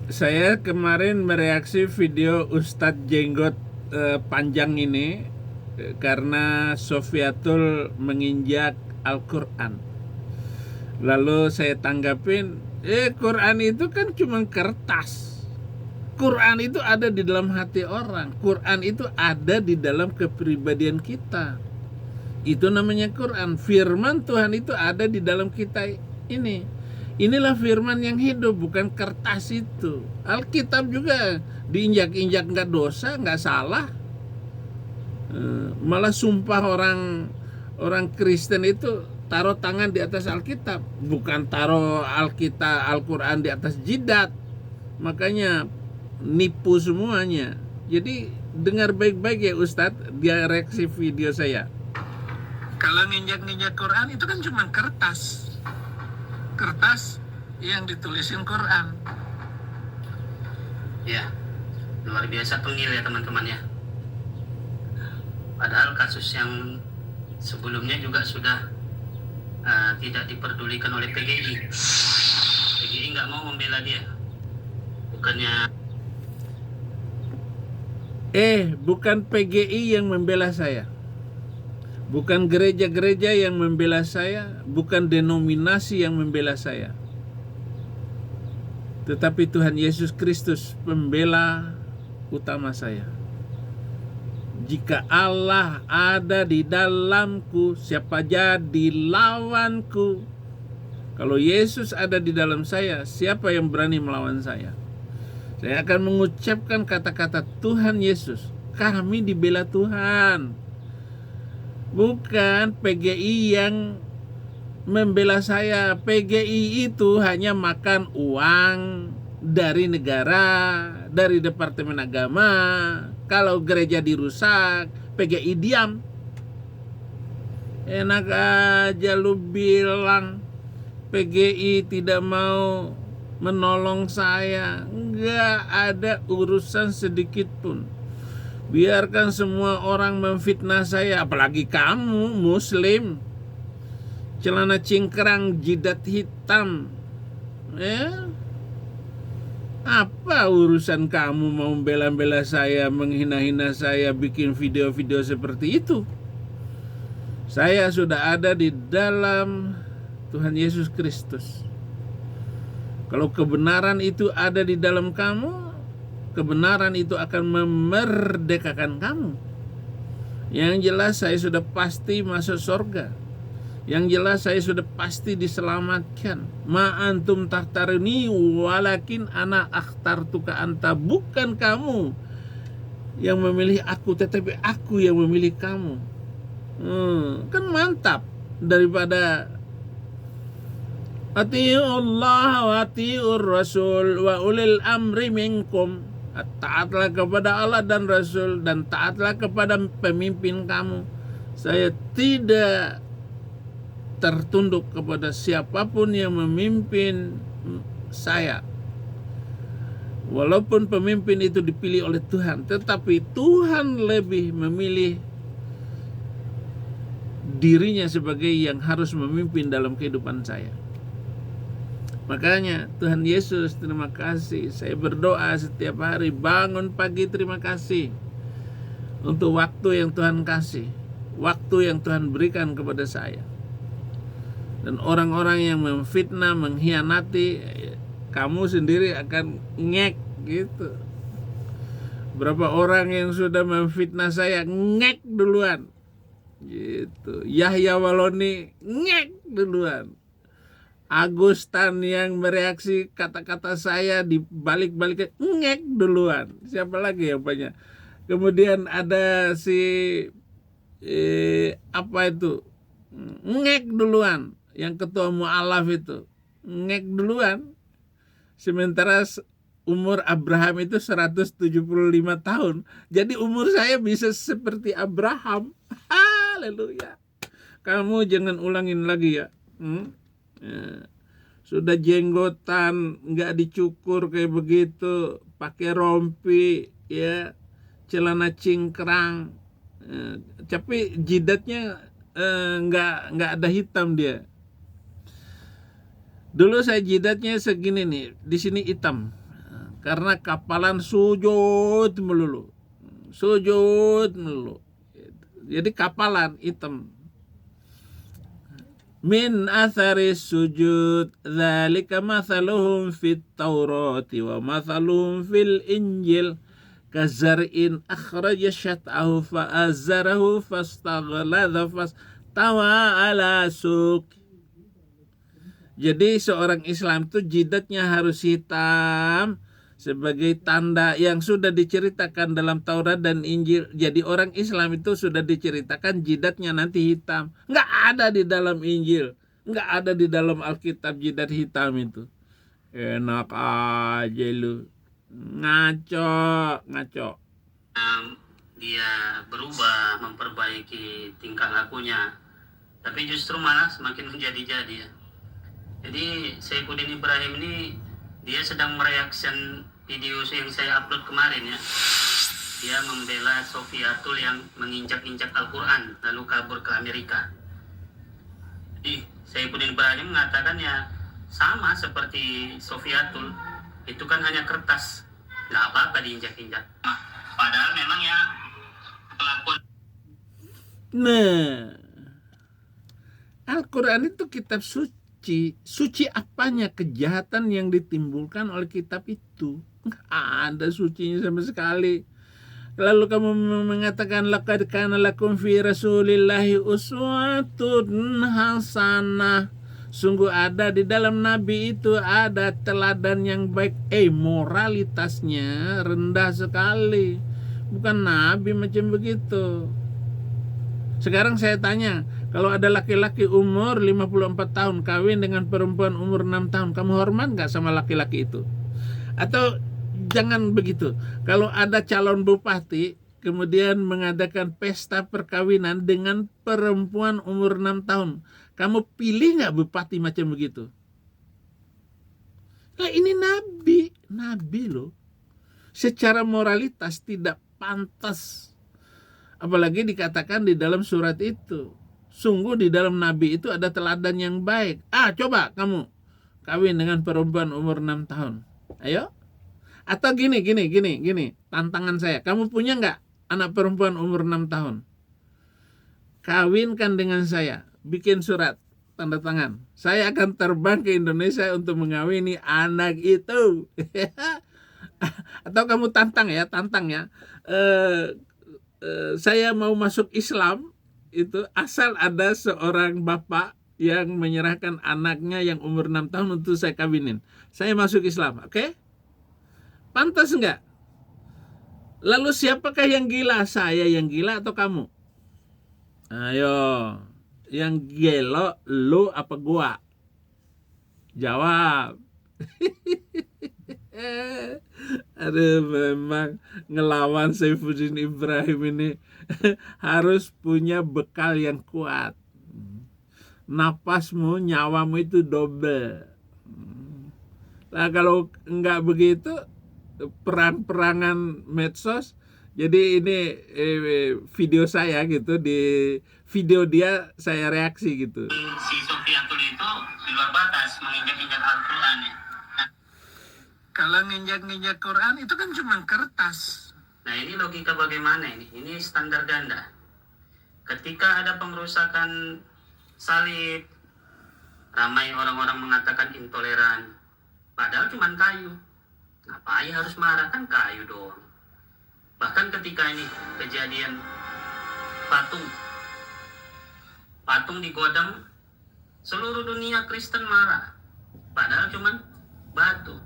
Saya kemarin mereaksi video Ustadz Jenggot panjang ini karena Sofiatul menginjak Al-Quran. Lalu saya tanggapin, Quran itu kan cuma kertas. Quran itu ada di dalam hati orang. Quran itu ada di dalam kepribadian kita. Itu namanya Quran. Firman Tuhan itu ada di dalam kita ini. Inilah firman yang hidup, bukan kertas itu. Alkitab juga diinjak-injak nggak dosa, nggak salah. Malah sumpah orang Kristen itu taruh tangan di atas Alkitab, bukan taruh Alkitab Al-Quran di atas jidat. Makanya nipu semuanya. Jadi dengar baik-baik ya Ustadz, dia reaksi video saya. Kalau nginjak-nginjak Quran itu kan cuma kertas. Kertas yang ditulisin Quran. Ya, luar biasa tungil ya teman-teman ya. Padahal kasus yang sebelumnya juga sudah tidak diperdulikan oleh PGI. PGI nggak mau membela dia. Bukannya bukan PGI yang membela saya. Bukan gereja-gereja yang membela saya, bukan denominasi yang membela saya. Tetapi Tuhan Yesus Kristus pembela utama saya. Jika Allah ada di dalamku, siapa jadi lawanku? Kalau Yesus ada di dalam saya, siapa yang berani melawan saya? Saya akan mengucapkan kata-kata Tuhan Yesus. Kami dibela Tuhan. Bukan PGI yang membela saya. PGI itu hanya makan uang dari negara, dari Departemen Agama. Kalau gereja dirusak, PGI diam. Enak aja lu bilang PGI tidak mau menolong saya. Enggak ada urusan sedikit pun. Biarkan semua orang memfitnah saya, apalagi kamu Muslim, celana cingkrang, jidat hitam. Apa urusan kamu mau bela-bela saya, menghina-hina saya, bikin video-video seperti itu? Saya sudah ada di dalam Tuhan Yesus Kristus. Kalau kebenaran itu ada di dalam kamu, kebenaran itu akan memerdekakan kamu. Yang jelas saya sudah pasti masuk surga. Yang jelas saya sudah pasti diselamatkan. Ma antum tahtaruni walakin ana akhtartuka anta. Bukan kamu yang memilih aku, tetapi aku yang memilih kamu. Kan mantap. Daripada Ati'ullah wa ati'ur rasul wa ulil amri minkum. Taatlah kepada Allah dan Rasul, dan taatlah kepada pemimpin kamu. Saya tidak tertunduk kepada siapapun yang memimpin saya. Walaupun pemimpin itu dipilih oleh Tuhan, tetapi Tuhan lebih memilih dirinya sebagai yang harus memimpin dalam kehidupan saya. Makanya Tuhan Yesus, terima kasih. Saya berdoa setiap hari, bangun pagi terima kasih untuk waktu yang Tuhan kasih, waktu yang Tuhan berikan kepada saya. Dan orang-orang yang memfitnah, mengkhianati, kamu sendiri akan ngek gitu. Berapa orang yang sudah memfitnah saya, ngek duluan gitu. Yahya Waloni ngek duluan. Agustan yang mereaksi kata-kata saya di balik-balik ngek duluan. Siapa lagi yang banyak? Kemudian ada si apa itu? Ngek duluan. Yang ketua mu'alaf itu ngek duluan. Sementara umur Abraham itu 175 tahun. Jadi umur saya bisa seperti Abraham. Haleluya. Kamu jangan ulangin lagi ya. Sudah jenggotan nggak dicukur kayak begitu, pakai rompi ya, celana cingkrang, tapi jidatnya nggak ada hitam dia. Dulu saya jidatnya segini nih, di sini hitam. karena kapalan sujud melulu. Sujud melulu. Jadi kapalan hitam. Min athari sujud dzalika mathaluhum fit taurati wa mathaluhum fil injil kazar'in akhraja syat'ahu fa'azarahu fastaghladha fastawa ala suq. Jadi seorang Islam itu jidatnya harus hitam sebagai tanda yang sudah diceritakan dalam Taurat dan Injil. Jadi orang Islam itu sudah diceritakan jidatnya nanti hitam. Nggak ada di dalam Injil, nggak ada di dalam Alkitab jidat hitam itu. Enak aja lu, ngaco. Dia berubah, memperbaiki tingkah lakunya, tapi justru malah semakin menjadi-jadi ya. Jadi Saifuddin Ibrahim ini dia sedang mereaction video yang saya upload kemarin ya. Dia membela Sofiatul yang menginjak-injak Al-Quran lalu kabur ke Amerika. Jadi Saifuddin Ibrahim mengatakan ya sama seperti Sofiatul, itu kan hanya kertas, nggak apa-apa diinjak-injak. Padahal memang ya kelakuan. Nah, Al-Quran itu kitab suci. Suci apanya? Kejahatan yang ditimbulkan oleh kitab itu. Nggak ada sucinya sama sekali. Lalu kamu mengatakan laqad kana lakum fi rasulillahi uswatun hasanah. Sungguh ada di dalam Nabi itu ada teladan yang baik. Moralitasnya rendah sekali. Bukan Nabi macam begitu. Sekarang saya tanya, kalau ada laki-laki umur 54 tahun kawin dengan perempuan umur 6 tahun, kamu hormat nggak sama laki-laki itu? Atau jangan begitu, kalau ada calon bupati kemudian mengadakan pesta perkawinan dengan perempuan umur 6 tahun, kamu pilih nggak bupati macam begitu? Nah ini Nabi loh. Secara moralitas tidak pantas. Apalagi dikatakan di dalam surat itu. Sungguh di dalam Nabi itu ada teladan yang baik. Coba kamu kawin dengan perempuan umur 6 tahun. Ayo. Atau gini. Tantangan saya. Kamu punya nggak anak perempuan umur 6 tahun? Kawinkan dengan saya. Bikin surat. Tanda tangan. Saya akan terbang ke Indonesia untuk mengawini anak itu. Atau kamu tantang ya. Saya mau masuk Islam itu asal ada seorang bapak yang menyerahkan anaknya yang umur 6 tahun untuk saya kawinin. Saya masuk Islam, oke? Pantas enggak? Lalu siapakah yang gila? Saya yang gila atau kamu? Ayo, yang gelo lu apa gua? Jawab. Aduh, memang ngelawan Saifuddin Ibrahim ini harus punya bekal yang kuat. Napasmu, nyawamu itu double. Nah kalau enggak begitu, perang-perangan medsos. Jadi ini video saya gitu, di video dia saya reaksi gitu. Si Sofiatul itu di luar batas menginjak-injak Al-Quran ya. Kalau nginjak-nginjak Quran itu kan cuma kertas. Nah ini logika bagaimana ini? Ini standar ganda. Ketika ada pengrusakan salib, ramai orang-orang mengatakan intoleran. Padahal cuma kayu. Ngapain harus marah, kan kayu doang. Bahkan ketika ini kejadian patung digodam, seluruh dunia Kristen marah. Padahal cuma batu.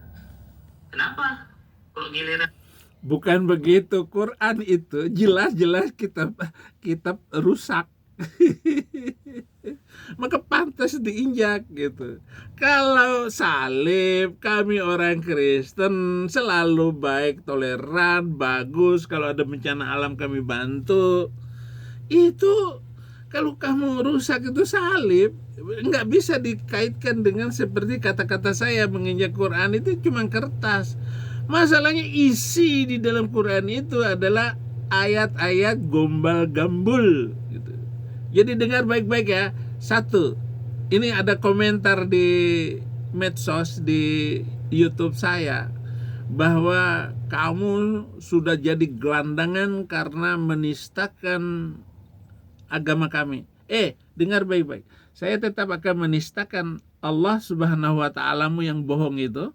Kenapa? Kalau giliran Bukan begitu, Quran itu jelas-jelas kitab rusak. Maka pantas diinjak gitu. Kalau salib, kami orang Kristen selalu baik, toleran, bagus. Kalau ada bencana alam kami bantu. Itu kalau kamu rusak itu salib, nggak bisa dikaitkan dengan seperti kata-kata saya menginjak Quran itu cuma kertas. Masalahnya isi di dalam Quran itu adalah ayat-ayat gombal gambul gitu. Jadi dengar baik-baik ya. Satu, ini ada komentar di medsos di YouTube saya. bahwa kamu sudah jadi gelandangan karena menistakan agama kami. Dengar baik-baik. Saya tetap akan menistakan Allah Subhanahu wa ta'alamu yang bohong itu.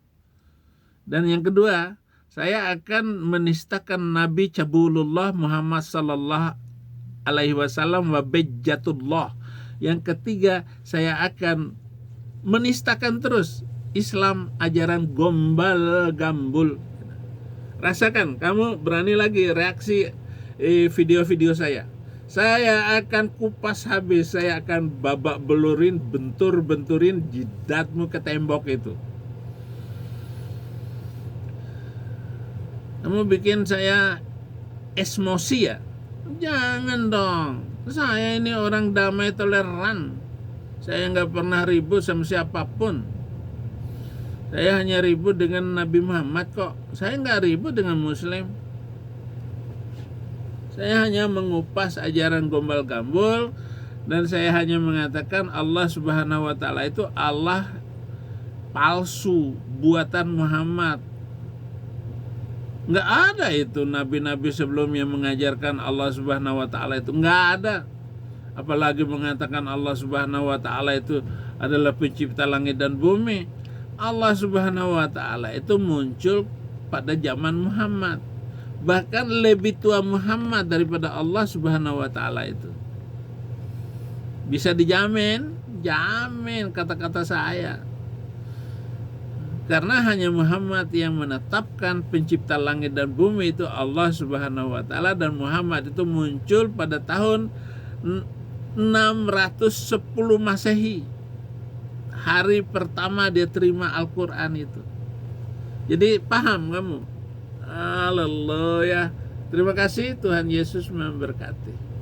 Dan yang kedua, saya akan menistakan Nabi Cabulullah Muhammad sallallahu alaihi wasallam wa bejjatullah. Yang ketiga, saya akan menistakan terus Islam ajaran gombal gambul. Rasakan, kamu berani lagi reaksi video-video saya. Saya akan kupas habis, saya akan babak belurin, bentur-benturin jidatmu ke tembok itu. Kamu bikin saya emosi ya? Jangan dong. Saya ini orang damai toleran. Saya nggak pernah ribut sama siapapun. Saya hanya ribut dengan Nabi Muhammad kok. Saya nggak ribut dengan Muslim. Saya hanya mengupas ajaran gombal gambul, dan saya hanya mengatakan Allah Subhanahu wa ta'ala itu Allah palsu, buatan Muhammad. Nggak ada itu nabi-nabi sebelumnya mengajarkan Allah Subhanahu wa ta'ala itu. Nggak ada. Apalagi mengatakan Allah Subhanahu wa ta'ala itu adalah pencipta langit dan bumi. Allah Subhanahu wa ta'ala itu muncul pada zaman Muhammad. Bahkan lebih tua Muhammad daripada Allah Subhanahu wa ta'ala itu. Bisa dijamin? Jamin kata-kata saya. Karena hanya Muhammad yang menetapkan pencipta langit dan bumi itu Allah Subhanahu wa ta'ala, dan Muhammad itu muncul pada tahun 610 Masehi. Hari pertama dia terima Al-Quran itu. Jadi paham kamu? Haleluya. Terima kasih, Tuhan Yesus memberkati.